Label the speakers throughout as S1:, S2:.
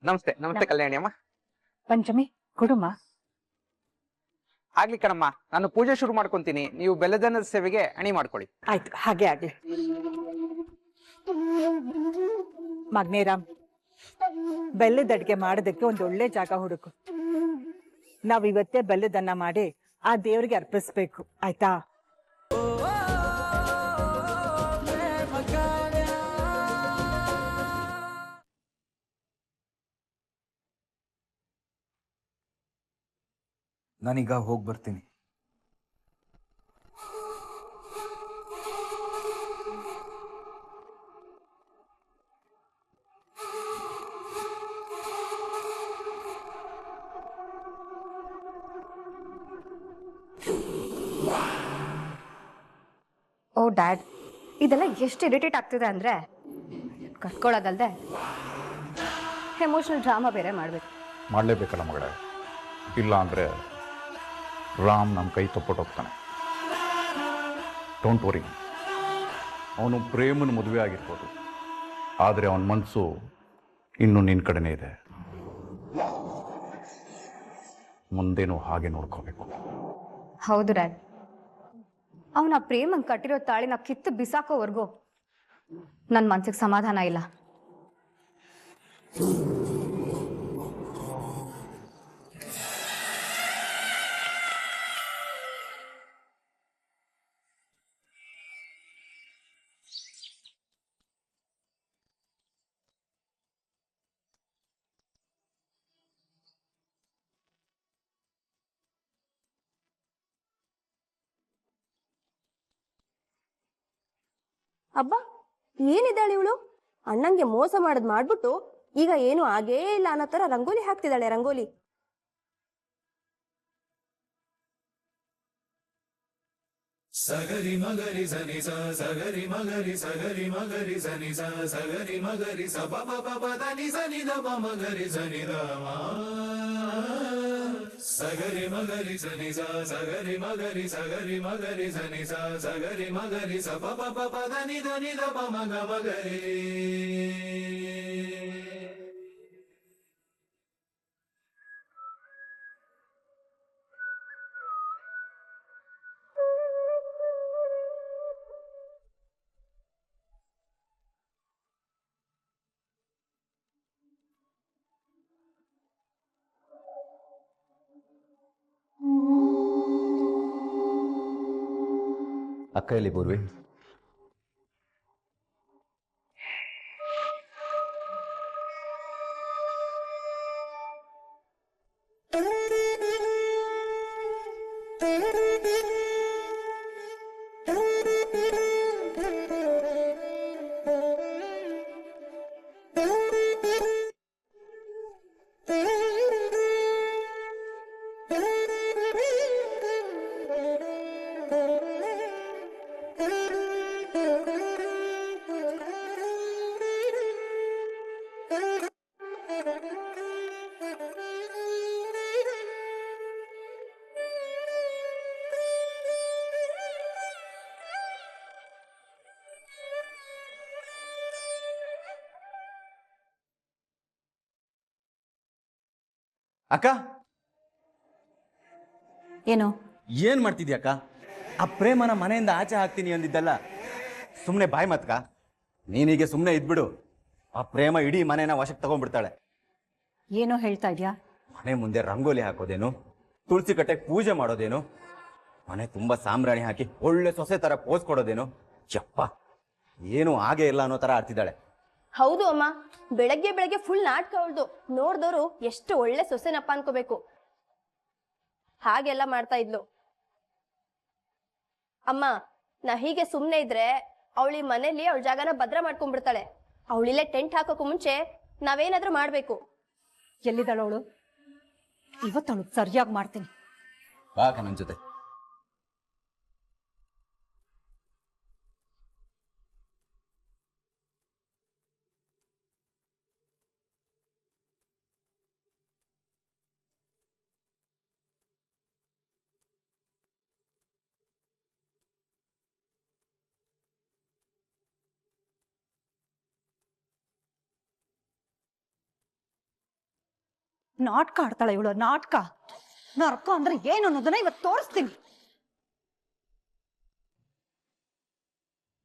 S1: ನಮಸ್ತೆ ನಮಸ್ತೆ ಕಲ್ಯಾಣಿ ಅಮ್ಮ.
S2: ಪಂಚಮಿ ಕುಡುಮ
S1: ಆಗ್ಲಿ ಕಣಮ್ಮ, ನಾನು ಪೂಜೆ ಶುರು ಮಾಡ್ಕೊಂತೀನಿ, ನೀವು ಬೆಲ್ಲದನ್ನದ ಸೇವೆಗೆ ಅಣಿ ಮಾಡ್ಕೊಳ್ಳಿ.
S2: ಆಯ್ತು, ಹಾಗೆ ಆಗ್ಲಿ. ಮಗ್ನೇರಾಮ್, ಬೆಲ್ಲದ ಅಡ್ಗೆ ಮಾಡೋದಕ್ಕೆ ಒಂದು ಒಳ್ಳೆ ಜಾಗ ಹುಡುಕು. ನಾವಿವತ್ತೇ ಬೆಲ್ಲದನ್ನ ಮಾಡಿ ಆ ದೇವ್ರಿಗೆ ಅರ್ಪಿಸ್ಬೇಕು, ಆಯ್ತಾ?
S3: ನಾನೀಗ ಹೋಗಿ ಬರ್ತೀನಿ.
S4: ಓ ಡ್ಯಾಡ್, ಇದೆಲ್ಲ ಎಷ್ಟು ಇರಿಟೇಟ್ ಆಗ್ತಿದೆ ಅಂದರೆ ಕಟ್ಕೊಳ್ಳೋದಲ್ದೆ ಎಮೋಷನಲ್ ಡ್ರಾಮಾ ಬೇರೆ ಮಾಡಬೇಕು.
S5: ಮಾಡಲೇಬೇಕಲ್ಲ ಮಗಳೇ, ಇಲ್ಲ ಅಂದರೆ ರಾಮ್ ನಮ್ಮ ಕೈ ತಪ್ಪೊಟ್ಟೋಗ್ತಾನೆ. ಡೋಂಟ್ ವರಿ, ಅವನು ಪ್ರೇಮನ ಮದುವೆ ಆಗಿರ್ಬೋದು, ಆದರೆ ಅವನ ಮನಸ್ಸು ಇನ್ನೂ ನಿನ್ನ ಕಡೆನೇ ಇದೆ. ಮುಂದೇನು ಹಾಗೆ ನೋಡ್ಕೋಬೇಕು.
S4: ಹೌದು ಡ್ಯಾಡ್, ಅವನ ಪ್ರೇಮಂಗೆ ಕಟ್ಟಿರೋ ತಾಳಿನ ಕಿತ್ತು ಬಿಸಾಕೋವರೆಗೂ ನನ್ನ ಮನ್ಸಿಗೆ ಸಮಾಧಾನ ಇಲ್ಲ.
S6: ಅಬ್ಬಾ, ಏನಿದ್ದಾಳೆ ಇವಳು? ಅಣ್ಣಂಗೆ ಮೋಸ ಮಾಡೋದ್ ಮಾಡ್ಬಿಟ್ಟು ಈಗ ಏನು ಆಗೇ ಇಲ್ಲ ಅನ್ನೋ ತರ ರಂಗೋಲಿ ಹಾಕ್ತಿದ್ದಾಳೆ. ರಂಗೋಲಿ
S7: ಸಗರಿ ಮಗರಿ ಸನಿ ಸ ಸಗರಿ ಮಗರಿ ಸಗರಿ ಮಗರಿ ಸನಿ ಸ ಸಗರಿ ಮಗರಿ ಸ ಪ ಪ ಪ ನಿ ಸನಿ ದ ಪ ಮಗರಿ ಸನಿ ದ ಮ ಸಗರಿ ಮಗರಿ ಸನಿ ಸ ಸಗರಿ ಮಗರಿ ಸಗರಿ ಮಗರಿ ಸನಿ ಸ ಸಗರಿ ಮಗರಿ ಸ ಪ ಪ ಪ ನಿ ದ ಪ ಮಗ ಮಗರಿ.
S8: ಅಕ್ಕ ಎಲ್ಲಿ ಪೂರ್ವಿ?
S3: ಅಕ್ಕ,
S4: ಏನು
S3: ಏನ್ ಮಾಡ್ತಿದ್ಯಕ್ಕ? ಆ ಪ್ರೇಮನ ಮನೆಯಿಂದ ಆಚೆ ಹಾಕ್ತೀನಿ ಅಂದಿದ್ದಲ್ಲ, ಸುಮ್ಮನೆ ಬಾಯ್ ಮತ್ಕ. ನೀನೀಗೆ ಸುಮ್ಮನೆ ಇದ್ಬಿಡು, ಆ ಪ್ರೇಮ ಇಡೀ ಮನೆನ ವಶಕ್ಕೆ ತಗೊಂಡ್ಬಿಡ್ತಾಳೆ.
S2: ಏನೋ ಹೇಳ್ತಾ ಇದ್ಯಾ?
S3: ಮನೆ ಮುಂದೆ ರಂಗೋಲಿ ಹಾಕೋದೇನು, ತುಳಸಿ ಕಟ್ಟೆಗೆ ಪೂಜೆ ಮಾಡೋದೇನು, ಮನೆ ತುಂಬಾ ಸಾಂಬ್ರಾಣಿ ಹಾಕಿ ಒಳ್ಳೆ ಸೊಸೆ ತರ ಪೋಸ್ ಕೊಡೋದೇನು. ಯಪ್ಪ, ಏನು ಹಾಗೆ ಇಲ್ಲ ಅನ್ನೋ ತರ ಆಡ್ತಿದ್ದಾಳೆ.
S6: ಹೌದು ಅಮ್ಮ, ಬೆಳಗ್ಗೆ ಬೆಳಗ್ಗೆ ಫುಲ್ ನಾಟಕ ಅವಳ್ದು. ನೋಡ್ದವ್ರು ಎಷ್ಟು ಒಳ್ಳೆ ಸೊಸೆನಪ್ಪ ಅನ್ಕೋಬೇಕು. ಹಾಗೆಲ್ಲ ಮಾಡ್ತಾ ಇದ್ಲು. ಅಮ್ಮ, ನಾ ಹೀಗೆ ಸುಮ್ನೆ ಇದ್ರೆ ಅವಳಿ ಮನೇಲಿ ಅವಳ ಜಾಗನ ಭದ್ರ ಮಾಡ್ಕೊಂಡ್ಬಿಡ್ತಾಳೆ. ಅವಳಿಲ್ಲೇ ಟೆಂಟ್ ಹಾಕೋಕು ಮುಂಚೆ ನಾವೇನಾದ್ರೂ ಮಾಡ್ಬೇಕು.
S2: ಎಲ್ಲಿದ್ದಾಳವಳು? ಇವತ್ತವಳು ಸರಿಯಾಗಿ ಮಾಡ್ತೀನಿ.
S3: ಬಾ ನನ್ನ ಜೊತೆ.
S2: ನಾಟಕ ಆಡ್ತಾಳೆ ಇವಳು, ನಾಟಕ. ನರ್ಕ ಅಂದ್ರೆ ಏನು ಅನ್ನೋದನ್ನ ಇವತ್ತು ತೋರಿಸ್ತೀನಿ.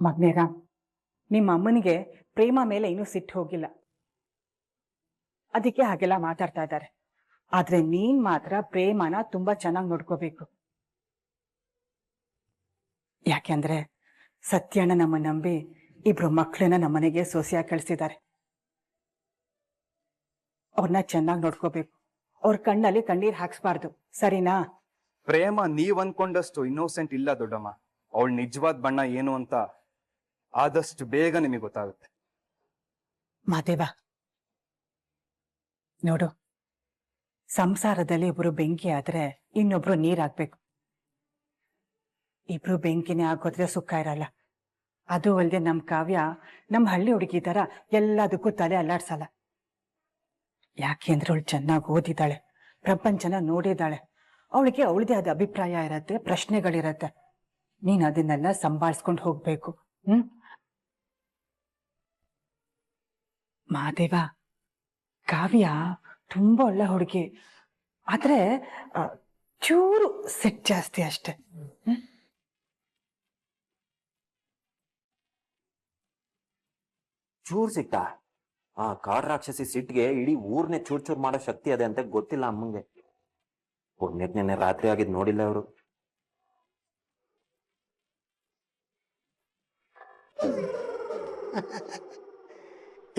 S2: ಮಗ್ನೇರ, ನಿಮ್ಮ ಅಮ್ಮನಿಗೆ ಪ್ರೇಮ ಮೇಲೆ ಇನ್ನೂ ಸಿಟ್ಟು ಹೋಗಿಲ್ಲ, ಅದಕ್ಕೆ ಹಾಗೆಲ್ಲ ಮಾತಾಡ್ತಾ ಇದ್ದಾರೆ. ಆದ್ರೆ ನೀನ್ ಮಾತ್ರ ಪ್ರೇಮನ ತುಂಬಾ ಚೆನ್ನಾಗಿ ನೋಡ್ಕೋಬೇಕು. ಯಾಕೆಂದ್ರೆ ಸತ್ಯಣ್ಣ ನಮ್ಮ ನಂಬಿ ಇಬ್ರು ಮಕ್ಕಳನ್ನ ನಮ್ಮನೆಗೆ ಸೊಸೆಯಾಗಿ ಕಳಿಸಿದ್ದಾರೆ. ಅವ್ರನ್ನ ಚೆನ್ನಾಗಿ ನೋಡ್ಕೋಬೇಕು, ಅವ್ರ ಕಣ್ಣಲ್ಲಿ ಕಣ್ಣೀರ್ ಹಾಕ್ಸ್ಬಾರ್ದು, ಸರಿನಾ?
S8: ಪ್ರೇಮ ನೀವ್ ಅನ್ಕೊಂಡಷ್ಟು ಇನ್ನೋಸೆಂಟ್ ಇಲ್ಲ ದೊಡ್ಡಮ್ಮ. ಅವಳ ನಿಜವಾದ ಬಣ್ಣ ಏನು ಅಂತ ಆದಷ್ಟು ಬೇಗ ನಿಮಗೆ ಗೊತ್ತಾಗುತ್ತೆ.
S2: ಮಾದೇವ, ನೋಡು, ಸಂಸಾರದಲ್ಲಿ ಒಬ್ರು ಬೆಂಕಿ ಆದ್ರೆ ಇನ್ನೊಬ್ರು ನೀರಾಗ್ಬೇಕು. ಇಬ್ರು ಬೆಂಕಿನೇ ಆಗೋದ್ರೆ ಸುಖ ಇರಲ್ಲ. ಅದು ಅಲ್ಲದೆ ನಮ್ ಕಾವ್ಯ ನಮ್ ಹಳ್ಳಿ ಹುಡುಗಿ ತರ ಎಲ್ಲದಕ್ಕೂ ತಲೆ ಅಲ್ಲಾಡ್ಸಲ್ಲ. ಯಾಕೆಂದ್ರೆ ಅವಳು ಚೆನ್ನಾಗಿ ಓದಿದ್ದಾಳೆ, ಪ್ರಪಂಚನ ನೋಡಿದ್ದಾಳೆ. ಅವಳಿಗೆ ಅವಳದೇ ಆದ ಅಭಿಪ್ರಾಯ ಇರತ್ತೆ, ಪ್ರಶ್ನೆಗಳಿರತ್ತೆ. ನೀನ್ ಅದನ್ನೆಲ್ಲ ಸಂಭಾಳಿಸ್ಕೊಂಡು ಹೋಗ್ಬೇಕು. ಮಾದೇವ, ಕಾವ್ಯ ತುಂಬಾ ಒಳ್ಳೆ ಹುಡುಗಿ, ಆದ್ರೆ ಚೂರು ಸಿಟ್ಟು ಜಾಸ್ತಿ ಅಷ್ಟೆ.
S3: ಚೂರ್ ಸಿಟ್ಟ? ಆ ಕಾಡ್ ರಾಕ್ಷಸಿ ಸಿಟ್ಟಿಗೆ ಇಡೀ ಊರ್ನೇ ಚೂರ್ ಚೂರ್ ಮಾಡೋ ಶಕ್ತಿ ಅದೇ ಅಂತ ಗೊತ್ತಿಲ್ಲ ಅಮ್ಮಂಗೆ. ಪುಣ್ಯಕ್ ನೆನ್ನೆ ರಾತ್ರಿ ಆಗಿದ್ ನೋಡಿಲ್ಲ ಅವರು.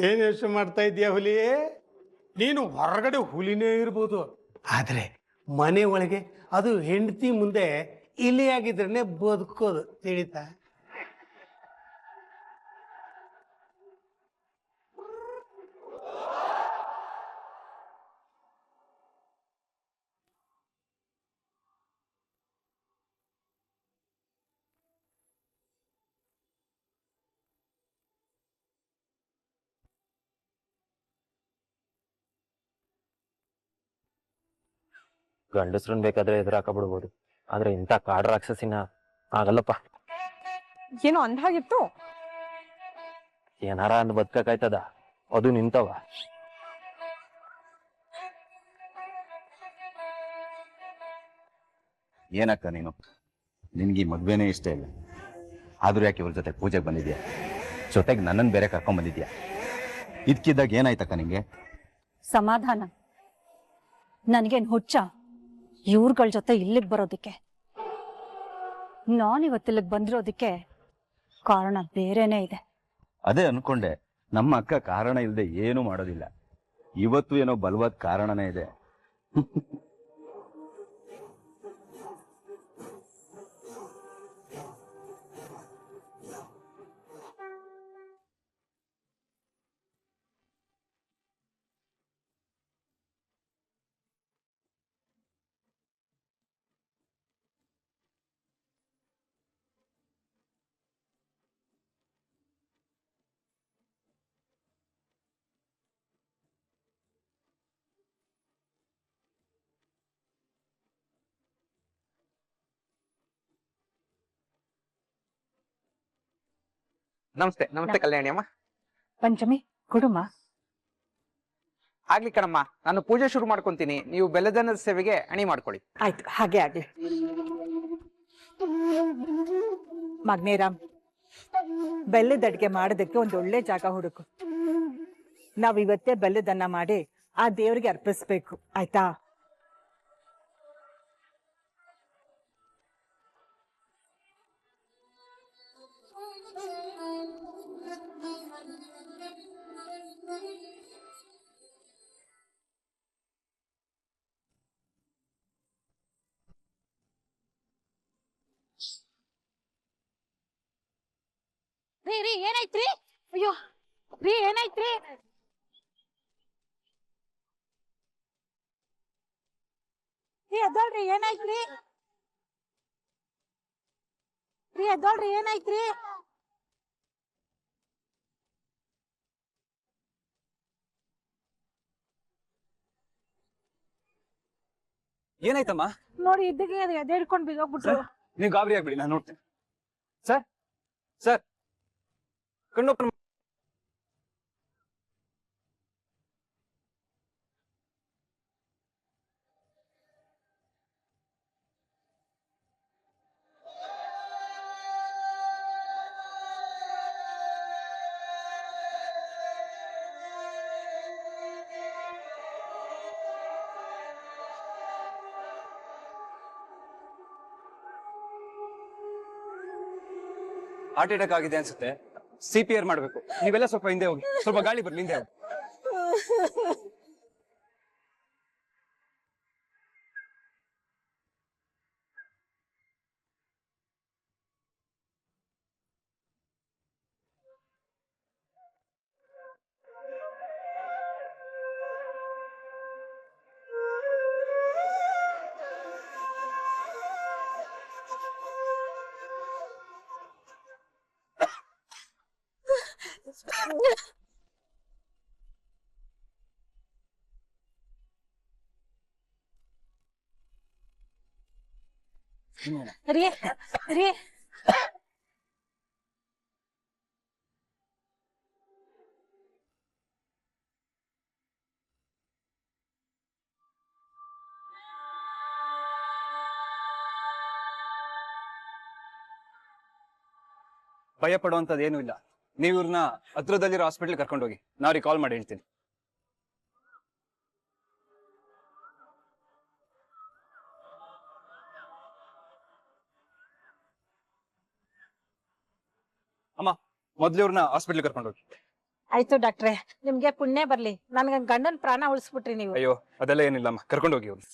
S9: ಏನ್ ಯೋಚನೆ ಮಾಡ್ತಾ ಇದೀಯ ಹುಲಿ? ನೀನು ಹೊರಗಡೆ ಹುಲಿನೇ ಇರ್ಬೋದು, ಆದ್ರೆ ಮನೆ ಒಳಗೆ ಅದು ಹೆಂಡತಿ ಮುಂದೆ ಇಲಿಯಾಗಿದ್ರೇನೆ ಬದುಕೋದು, ತಿಳಿತಾ?
S3: ಗಂಡಸ್ರನ್ ಬೇಕಾದ್ರೆ ಎದುರಾಕಬಿಡ್ಬೋದು, ಆದ್ರೆ ಇಂಥ ಕಾಡ್ ರಾಕ್ಷಸಿನ ಆಗಲ್ಲಪ್ಪ.
S2: ಏನೋ ಅಂದಾಗಿತ್ತು.
S3: ಏನಾರ ಅಂದ್ ಬದ್ಕಾಯ್ತದ, ಅದು ನಿಂತವ. ಏನಕ್ಕ ನೀನು, ನಿನ್ಗೆ ಈ ಮದ್ವೆನೇ ಇಷ್ಟ ಇಲ್ಲ, ಆದ್ರೂ ಯಾಕೆ ಇವ್ರ ಜೊತೆ ಪೂಜೆಗೆ ಬಂದಿದ್ಯಾ? ಜೊತೆಗೆ ನನ್ನನ್ನು ಬೇರೆ ಕರ್ಕೊಂಡ್ ಬಂದಿದ್ಯಾ? ಇದ್ಕಿದ್ದಾಗ ಏನಾಯ್ತಕ್ಕ ನಿಂಗೆ?
S2: ಸಮಾಧಾನ. ನನಗೇನು ಹುಚ್ಚ ಇವ್ರಗಳ ಜೊತೆ ಇಲ್ಲಿಗೆ ಬರೋದಕ್ಕೆ? ನಾನಿವತ್ತಿಲ್ಲಿಗೆ ಬಂದಿರೋದಕ್ಕೆ ಕಾರಣ ಬೇರೆನೇ ಇದೆ.
S3: ಅದೇ ಅನ್ಕೊಂಡೆ, ನಮ್ಮ ಅಕ್ಕ ಕಾರಣ ಇಲ್ಲದೆ ಏನು ಮಾಡೋದಿಲ್ಲ. ಇವತ್ತು ಏನೋ ಬಲವಾದ ಕಾರಣನೇ ಇದೆ.
S1: ನಮಸ್ತೆ. ನಮಸ್ತೆ ಕಲ್ಯಾಣಿ ಅಮ್ಮ.
S2: ಪಂಚಮಿ ಕುಡುಮ.
S1: ಆಗ್ಲಿ ಕಣಮ್ಮ, ನಾನು ಪೂಜೆ ಶುರು ಮಾಡ್ಕೊಂತೀನಿ, ನೀವು ಬೆಲ್ಲದನ್ನದ ಸೇವೆಗೆ ಅಣಿ ಮಾಡ್ಕೊಳ್ಳಿ.
S2: ಆಯ್ತು, ಹಾಗೆ ಆಗ್ಲಿ. ಮಗ್ನೇರಾಮ್, ಬೆಲ್ಲದ ಅಡ್ಗೆ ಮಾಡೋದಕ್ಕೆ ಒಂದು ಒಳ್ಳೆ ಜಾಗ ಹುಡುಕು. ನಾವಿವತ್ತೇ ಬೆಲ್ಲದನ್ನ ಮಾಡಿ ಆ ದೇವರಿಗೆ ಅರ್ಪಿಸ್ಬೇಕು, ಆಯ್ತಾ?
S6: ರೀ ಏನಾಯ್ತ್ರಿ? ಅಯ್ಯೋ ರೀ ಏನಾಯ್ತ್ರಿ? ಎದ್ದೋಳ್ರಿ, ಏನಾಯ್ತ್ರಿ? ಎದ್ದೋಳ್ರಿ, ಏನಾಯ್ತ್ರಿ?
S8: ಏನಾಯ್ತಮ್ಮ?
S6: ನೋಡಿ ಇದ್ದಕ್ಕೆ ಎದೆ ಹಿಡ್ಕೊಂಡು ಬಿದ್ದೋಗ್ಬಿಟ್ರು.
S8: ನೀವು ಗಾಬರಿ ಆಗ್ಬಿಡಿ, ನಾನು ನೋಡ್ತೇನೆ. ಸರ್ ಸರ್, ಕಣ್ಣು open ಮಾಡಿ. ಹಾರ್ಟ್ ಅಟ್ಯಾಕ್ ಆಗಿದೆ ಅನ್ಸುತ್ತೆ. CPR ಮಾಡ್ಬೇಕು. ನೀವೆಲ್ಲ ಸ್ವಲ್ಪ ಹಿಂದೆ ಹೋಗಿ, ಸ್ವಲ್ಪ ಗಾಳಿ ಬರ್ಲಿ, ಹಿಂದೆ ಹೋಗಿ.
S2: ರೀ ರೀ
S8: ಭಯ ಪಡುವಂತದ್ದು ಏನೂ ಇಲ್ಲ. ನೀವು ಇವ್ರನ್ನ ಹತ್ರದಲ್ಲಿರೋ ಹಾಸ್ಪಿಟಲ್ ಕರ್ಕೊಂಡೋಗಿ, ನಾವ್ರಿಗೆ ಕಾಲ್ ಮಾಡಿ ಹೇಳ್ತೀನಿ. ಅಮ್ಮ, ಮೊದ್ಲು ಇವ್ರನ್ನ ಹಾಸ್ಪಿಟಲ್ ಕರ್ಕೊಂಡೋಗಿ.
S2: ಆಯ್ತು ಡಾಕ್ಟ್ರೆ, ನಿಮ್ಗೆ ಪುಣ್ಯ ಬರ್ಲಿ. ನನ್ಗ ಗಂಡನ್ ಪ್ರಾಣ ಉಳಿಸ್ಬಿಟ್ರಿ ನೀವು.
S8: ಅಯ್ಯೋ, ಅದೆಲ್ಲ ಏನಿಲ್ಲ ಅಮ್ಮ, ಕರ್ಕೊಂಡೋಗಿ ಇವ್ರು.